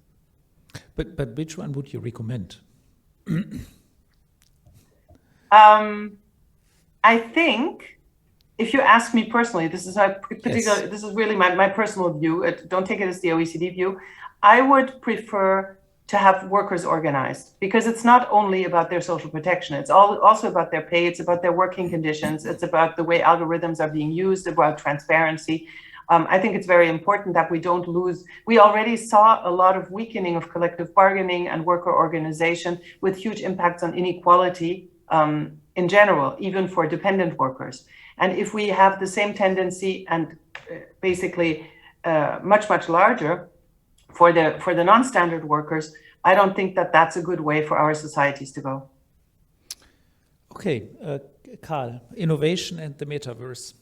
But which one would you recommend? I think, if you ask me personally, this is this is really my personal view. Don't take it as the OECD view. I would prefer to have workers organized because it's not only about their social protection. It's also about their pay. It's about their working conditions. It's about the way algorithms are being used, about transparency. I think it's very important that we don't lose. We already saw a lot of weakening of collective bargaining and worker organization with huge impacts on inequality in general, even for dependent workers. And if we have the same tendency and basically much larger for the non-standard workers, I don't think that that's a good way for our societies to go. Okay, Carl, innovation and the metaverse.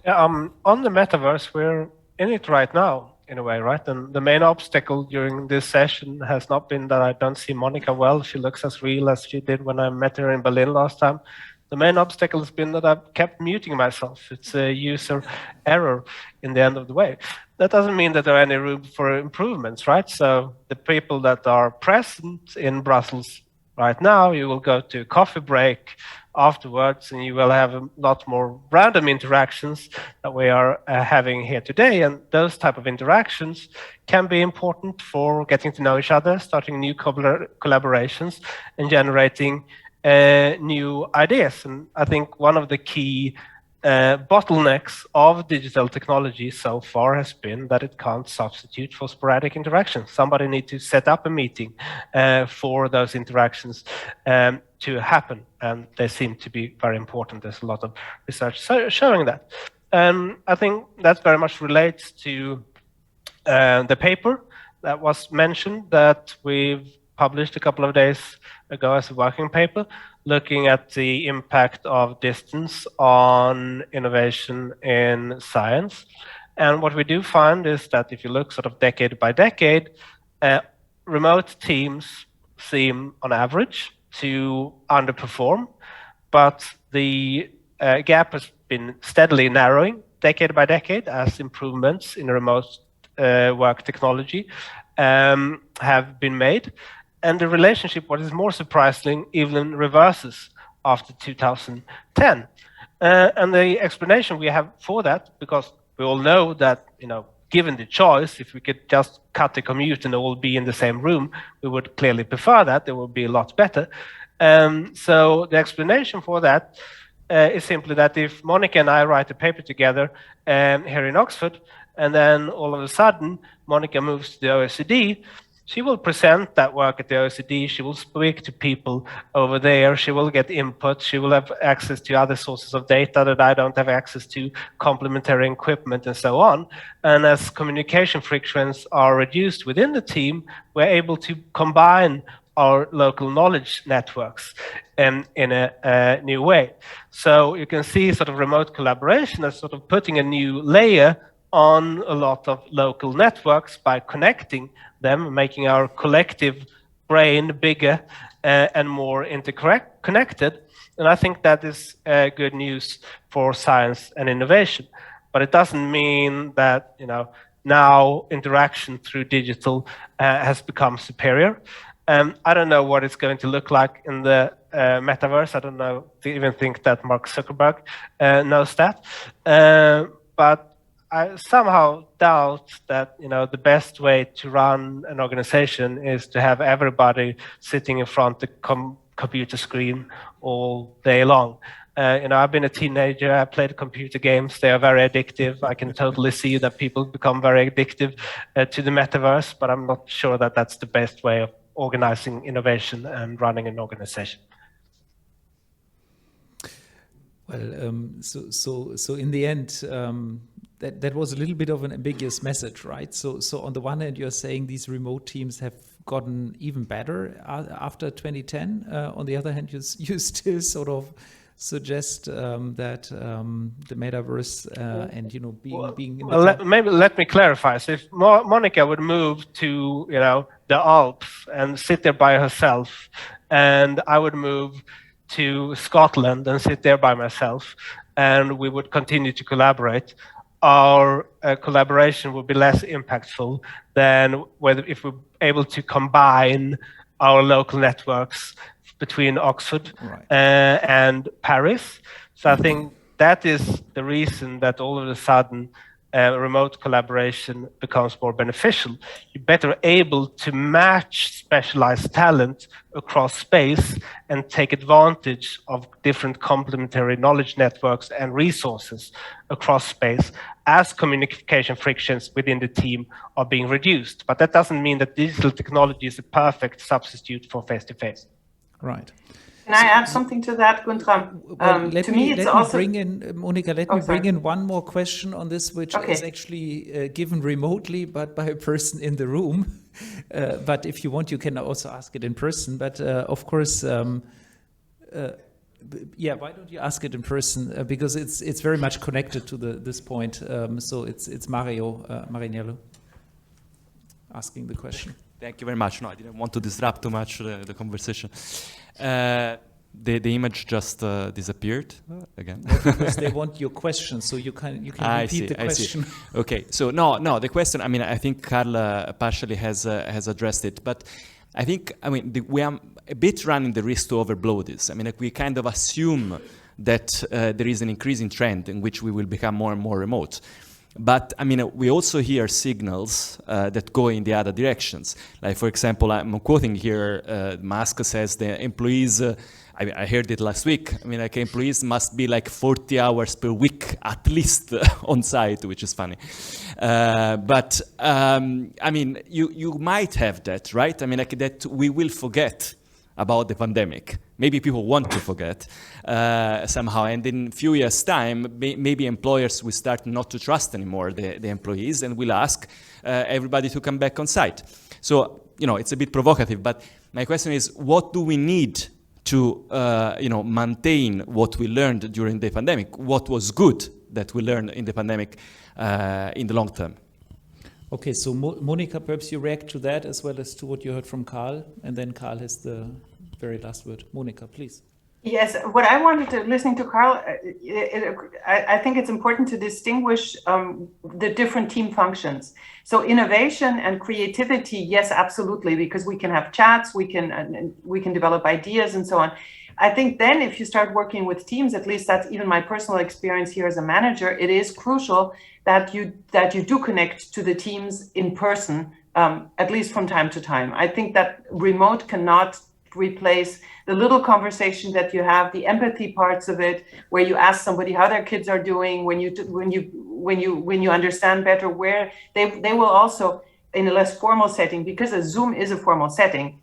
Yeah, on the metaverse, we're in it right now, in a way, right? And the main obstacle during this session has not been that I don't see Monica well. She looks as real as she did when I met her in Berlin last time. The main obstacle has been that I've kept muting myself. It's a user error in the end of the way. That doesn't mean that there are any room for improvements, right? So the people that are present in Brussels right now, you will go to a coffee break afterwards, and you will have a lot more random interactions that we are having here today. And those type of interactions can be important for getting to know each other, starting new collaborations, and generating new ideas. And I think one of the key bottlenecks of digital technology so far has been that it can't substitute for sporadic interactions. Somebody needs to set up a meeting for those interactions to happen, and they seem to be very important. There's a lot of research showing that. I think that very much relates to the paper that was mentioned that we've published a couple of days ago as a working paper, looking at the impact of distance on innovation in science. And what we do find is that if you look sort of decade by decade, remote teams seem on average to underperform, but the gap has been steadily narrowing decade by decade as improvements in remote work technology have been made. And the relationship, what is more surprising, even reverses after 2010. And the explanation we have for that, because we all know that, given the choice, if we could just cut the commute and all be in the same room, we would clearly prefer that. It would be a lot better. So the explanation for that is simply that if Monica and I write a paper together here in Oxford, and then all of a sudden Monica moves to the OECD, she will present that work at the OECD, she will speak to people over there, she will get input, she will have access to other sources of data that I don't have access to, complementary equipment and so on. And as communication frictions are reduced within the team, we're able to combine our local knowledge networks in a new way. So you can see sort of remote collaboration as sort of putting a new layer on a lot of local networks by connecting them, making our collective brain bigger and more interconnected. And I think that is good news for science and innovation. But it doesn't mean that now interaction through digital has become superior. I don't know what it's going to look like in the metaverse. I don't even think that Mark Zuckerberg knows that. But I somehow doubt that the best way to run an organization is to have everybody sitting in front of the computer screen all day long. I've been a teenager, I played computer games, they are very addictive. I can totally see that people become very addictive to the metaverse, but I'm not sure that that's the best way of organizing innovation and running an organization. Well, so in the end, that was a little bit of an ambiguous message, right? So on the one hand, you're saying these remote teams have gotten even better after 2010. On the other hand, you still sort of suggest that the metaverse and being in maybe let me clarify. So if Monica would move to the Alps and sit there by herself, and I would move to Scotland and sit there by myself, and we would continue to collaborate, our collaboration would be less impactful than if we're able to combine our local networks between Oxford and Paris. So I think that is the reason that all of a sudden remote collaboration becomes more beneficial. You're better able to match specialized talent across space and take advantage of different complementary knowledge networks and resources across space as communication frictions within the team are being reduced. But that doesn't mean that digital technology is a perfect substitute for face-to-face. Right. Can I add something to that, Guntram? Let me bring in, Monica, bring in one more question on this, which is actually given remotely, but by a person in the room. But if you want, you can also ask it in person. But of course, Yeah, why don't you ask it in person? Because it's very much connected to this point. So it's Marinello asking the question. Thank you very much. No, I didn't want to disrupt too much the conversation. The image just disappeared again. Because they want your question, so you can repeat the question. Okay, so no, the question. I mean, I think Carl partially has addressed it, but I think we are a bit running the risk to overblow this. I mean, like, we kind of assume that there is an increasing trend in which we will become more and more remote. But I mean, we also hear signals that go in the other directions. Like, for example, I'm quoting here, Musk says the employees, I heard it last week, I mean, like, employees must be like 40 hours per week at least on site, which is funny. But I mean, you might have that, right? I mean, like, that we will forget about the pandemic. Maybe people want to forget somehow, and in a few years' time, maybe employers will start not to trust anymore the employees, and will ask everybody to come back on site. So, it's a bit provocative, but my question is, what do we need to, maintain what we learned during the pandemic? What was good that we learned in the pandemic in the long term? Okay, so Monica, perhaps you react to that as well as to what you heard from Carl, and then Carl has the very last word. Monica, please. Yes, what I wanted to, listening to Carl, I think it's important to distinguish the different team functions. So innovation and creativity, yes, absolutely, because we can have chats, we can develop ideas and so on. I think then if you start working with teams, at least that's even my personal experience here as a manager, it is crucial that you do connect to the teams in person, at least from time to time. I think that remote cannot replace the little conversation that you have, the empathy parts of it, where you ask somebody how their kids are doing, when you understand better where they will also, in a less formal setting, because a Zoom is a formal setting,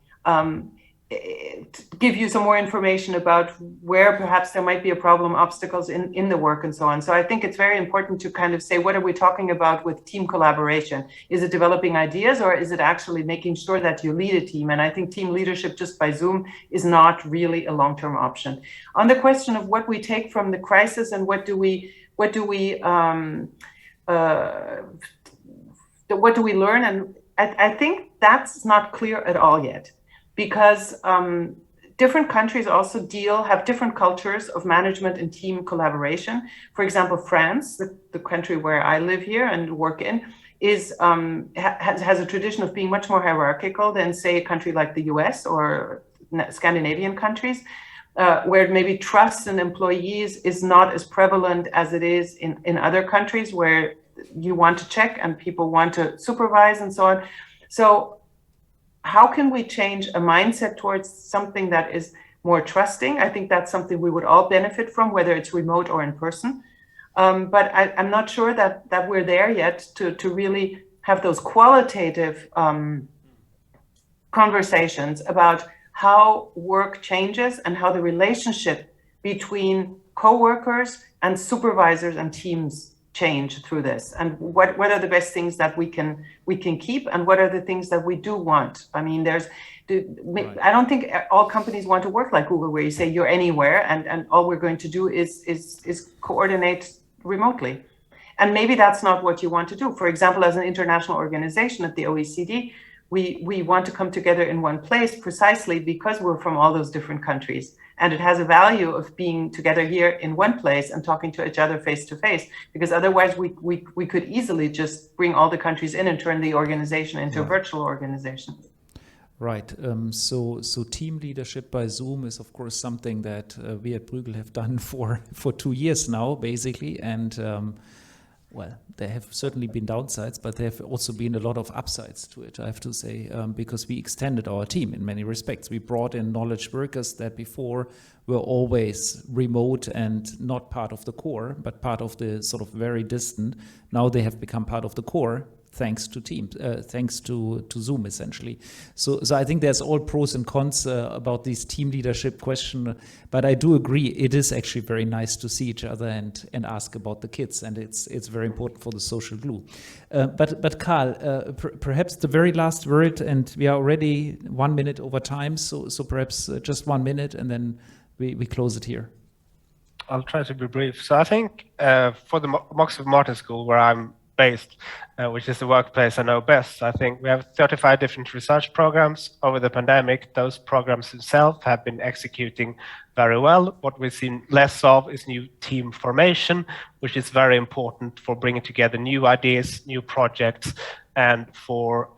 give you some more information about where perhaps there might be a problem, obstacles in the work and so on. So I think it's very important to kind of say, what are we talking about with team collaboration? Is it developing ideas, or is it actually making sure that you lead a team? And I think team leadership just by Zoom is not really a long-term option. On the question of what we take from the crisis and what do we learn, and I think that's not clear at all yet. Because different countries also have different cultures of management and team collaboration. For example, France, the country where I live here and work in, has a tradition of being much more hierarchical than, say, a country like the US or Scandinavian countries, where maybe trust in employees is not as prevalent as it is in other countries where you want to check and people want to supervise and so on. So how can we change a mindset towards something that is more trusting? I think that's something we would all benefit from, whether it's remote or in person. But I'm not sure that we're there yet to really have those qualitative conversations about how work changes and how the relationship between coworkers and supervisors and teams change through this, and what are the best things that we can keep, and what are the things that we do want. I mean, I don't think all companies want to work like Google, where you say you're anywhere and all we're going to do is coordinate remotely. And maybe that's not what you want to do. For example, as an international organization at the OECD, we want to come together in one place precisely because we're from all those different countries. And it has a value of being together here in one place and talking to each other face to face, because otherwise we could easily just bring all the countries in and turn the organization into a virtual organization. Right. So team leadership by Zoom is, of course, something that we at Bruegel have done for 2 years now, basically. And well, there have certainly been downsides, but there have also been a lot of upsides to it, I have to say, because we extended our team in many respects. We brought in knowledge workers that before were always remote and not part of the core, but part of the sort of very distant. Now they have become part of the core, thanks to Teams, thanks to Zoom, essentially. So I think there's all pros and cons about this team leadership question, but I do agree it is actually very nice to see each other and ask about the kids, and it's very important for the social glue. But Carl, perhaps the very last word, and we are already 1 minute over time, so perhaps just 1 minute, and then we close it here. I'll try to be brief. So I think for the Oxford Martin School, where I'm based, which is the workplace I know best, I think we have 35 different research programs. Over the pandemic, those programs themselves have been executing very well. What we've seen less of is new team formation, which is very important for bringing together new ideas, new projects, and for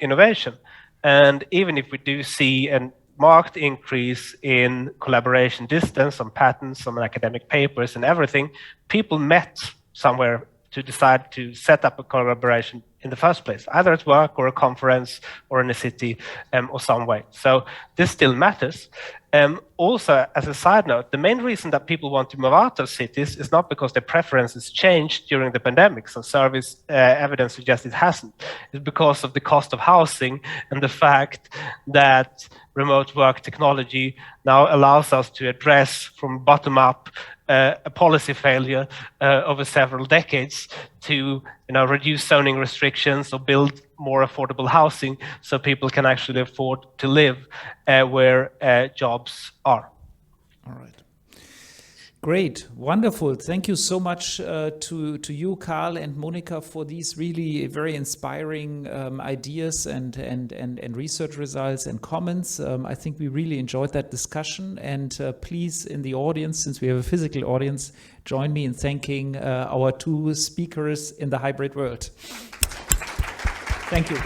innovation. And even if we do see a marked increase in collaboration distance on patents, on academic papers and everything, people met somewhere to decide to set up a collaboration in the first place, either at work or a conference or in a city or some way. So this still matters. Also, as a side note, the main reason that people want to move out of cities is not because their preferences changed during the pandemic. So service evidence suggests it hasn't. It's because of the cost of housing and the fact that remote work technology now allows us to address from bottom up a policy failure over several decades to reduce zoning restrictions or build more affordable housing so people can actually afford to live where jobs are. All right. Great, wonderful. Thank you so much to you, Carl and Monica, for these really very inspiring ideas and research results and comments. I think we really enjoyed that discussion. And please, in the audience, since we have a physical audience, join me in thanking our two speakers in the hybrid world. Thank you.